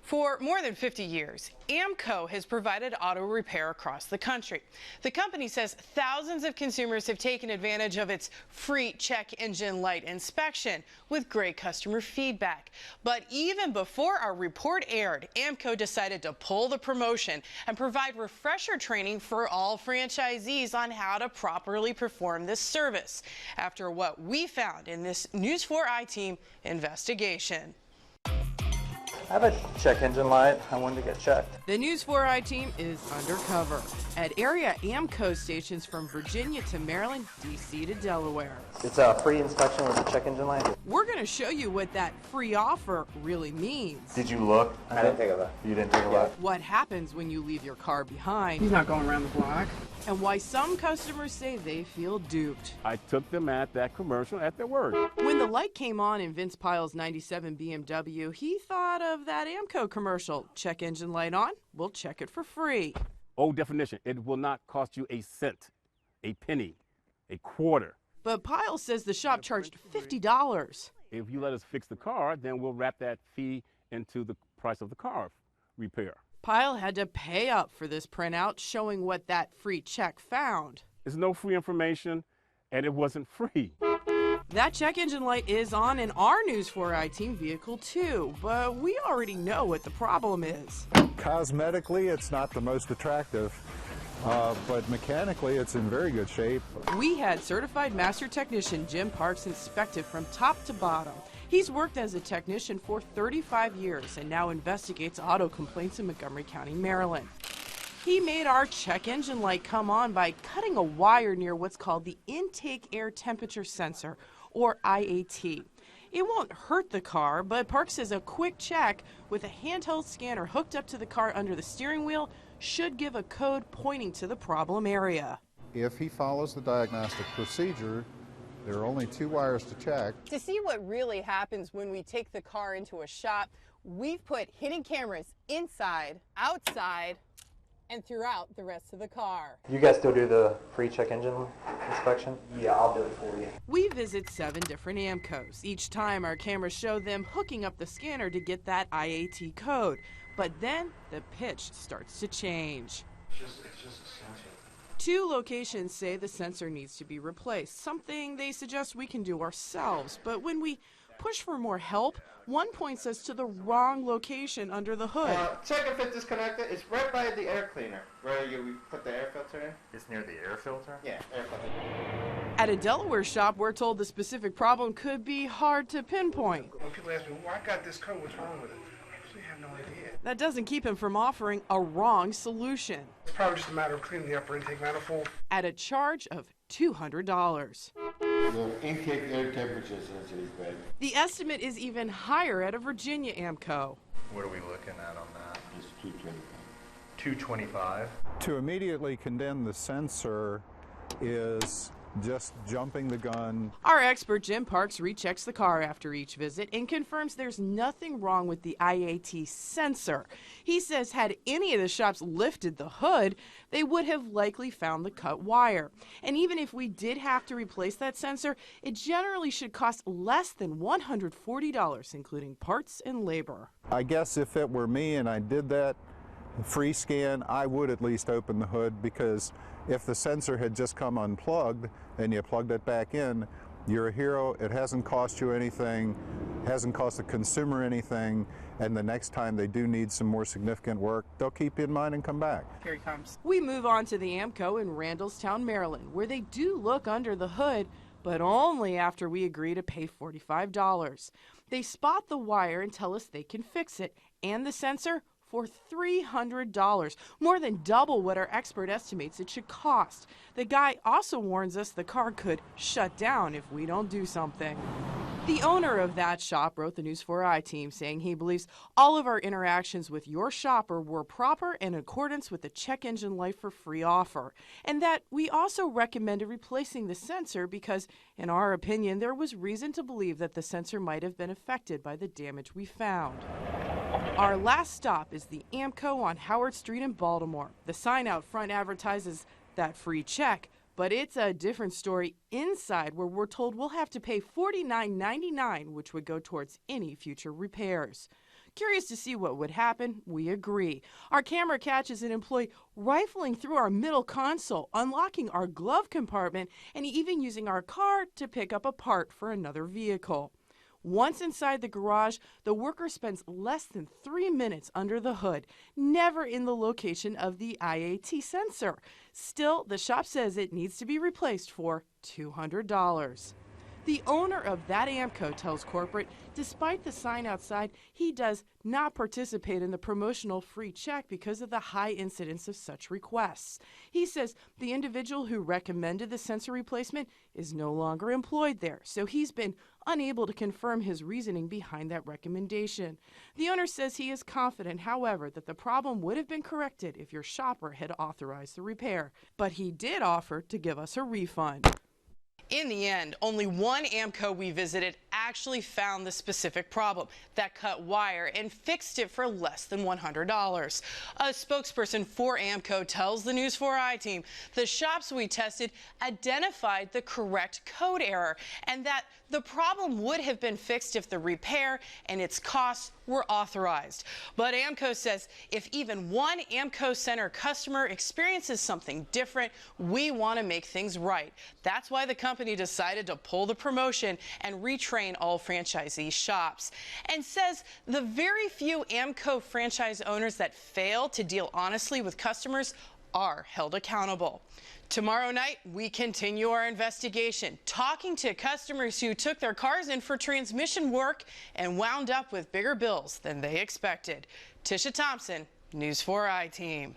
For more than 50 years, AAMCO has provided auto repair across the country. The company says thousands of consumers have taken advantage of its free check engine light inspection with great customer feedback. But even before our report aired, AAMCO decided to pull the promotion and provide refresher training for all franchisees on how to properly perform this service after what we found in this News 4 I-Team investigation. I have a check engine light. I wanted to get checked. The News 4 I-Team is undercover at area AAMCO stations from Virginia to Maryland, D.C. to Delaware. It's a free inspection with a check engine light. We're going to show you what that free offer really means. Did you look? I didn't take a look. You didn't take a look? What happens when you leave your car behind. He's not going around the block. And why some customers say they feel duped. I took them at that commercial at their word. When the light came on in Vince Pile's 97 BMW, he thought of that AAMCO commercial. Check engine light on, we'll check it for free. Old definition, it will not cost you a cent, a penny, a quarter. But Pile says the shop charged $50. If you let us fix the car, then we'll wrap that fee into the price of the car repair. Pile had to pay up for this printout showing what that free check found. There's no free information, and it wasn't free. That check engine light is on in our News 4 I-Team vehicle too, but we already know what the problem is. Cosmetically, it's not the most attractive, but mechanically, it's in very good shape. We had certified master technician Jim Parks inspect it from top to bottom. He's worked as a technician for 35 years and now investigates auto complaints in Montgomery County, Maryland. He made our check engine light come on by cutting a wire near what's called the intake air temperature sensor, or IAT. It won't hurt the car, but Parks says a quick check with a handheld scanner hooked up to the car under the steering wheel should give a code pointing to the problem area. If he follows the diagnostic procedure, there are only 2 wires to check. To see what really happens when we take the car into a shop, we've put hidden cameras inside, outside, and throughout the rest of the car. You guys still do the free check engine inspection? Yeah, I'll do it for you. We visit 7 different AAMCOs. Each time our cameras show them hooking up the scanner to get that IAT code. But then the pitch starts to change. It's just essential. 2 locations say the sensor needs to be replaced, something they suggest we can do ourselves. But when we push for more help, one points us to the wrong location under the hood. Check if it's disconnected. It's right by the air cleaner, where you put the air filter in. It's near the air filter? Yeah, air filter. At a Delaware shop, we're told the specific problem could be hard to pinpoint. When people ask me, well, I got this code, what's wrong with it? I actually have no idea. That doesn't keep him from offering a wrong solution. It's probably just a matter of cleaning the upper intake manifold. At a charge of $200. The intake air temperature sensor is bad. The estimate is even higher at a Virginia AAMCO. What are we looking at on that? It's 225. 225. To immediately condemn the sensor is just jumping the gun. Our expert Jim Parks rechecks the car after each visit and confirms there's nothing wrong with the IAT sensor. He says had any of the shops lifted the hood, they would have likely found the cut wire. And even if we did have to replace that sensor, it generally should cost less than $140, including parts and labor. I guess if it were me and I did that free scan, I would at least open the hood, because if the sensor had just come unplugged and you plugged it back in, you're a hero. It hasn't cost you anything, hasn't cost the consumer anything, and the next time they do need some more significant work, they'll keep you in mind and come back. Here he comes. We move on to the AAMCO in Randallstown, Maryland, where they do look under the hood, but only after we agree to pay $45. They spot the wire and tell us they can fix it, and the sensor for $300, more than double what our expert estimates it should cost. The guy also warns us the car could shut down if we don't do something. The owner of that shop wrote the News 4 I-Team saying he believes all of our interactions with your shopper were proper and in accordance with the check engine light for free offer, and that we also recommended replacing the sensor because, in our opinion, there was reason to believe that the sensor might have been affected by the damage we found. Our last stop is the AAMCO on Howard Street in Baltimore. The sign out front advertises that free check, but it's a different story inside, where we're told we'll have to pay $49.99, which would go towards any future repairs. Curious to see what would happen? We agree. Our camera catches an employee rifling through our middle console, unlocking our glove compartment, and even using our car to pick up a part for another vehicle. Once inside the garage, the worker spends less than 3 minutes under the hood, never in the location of the IAT sensor. Still, the shop says it needs to be replaced for $200. The owner of that AAMCO tells corporate, despite the sign outside, he does not participate in the promotional free check because of the high incidence of such requests. He says the individual who recommended the sensor replacement is no longer employed there, so he's been unable to confirm his reasoning behind that recommendation. The owner says he is confident, however, that the problem would have been corrected if your shopper had authorized the repair, but he did offer to give us a refund. In the end, only one AAMCO we visited actually found the specific problem, that cut wire, and fixed it for less than $100. A spokesperson for AAMCO tells the News 4i team the shops we tested identified the correct code error and that the problem would have been fixed if the repair and its costs were authorized. But AAMCO says if even one AAMCO Center customer experiences something different, we want to make things right. That's why the company decided to pull the promotion and retrain all franchisee shops, and says the very few AAMCO franchise owners that fail to deal honestly with customers are held accountable. Tomorrow night, we continue our investigation, talking to customers who took their cars in for transmission work and wound up with bigger bills than they expected. Tisha Thompson, News 4i team.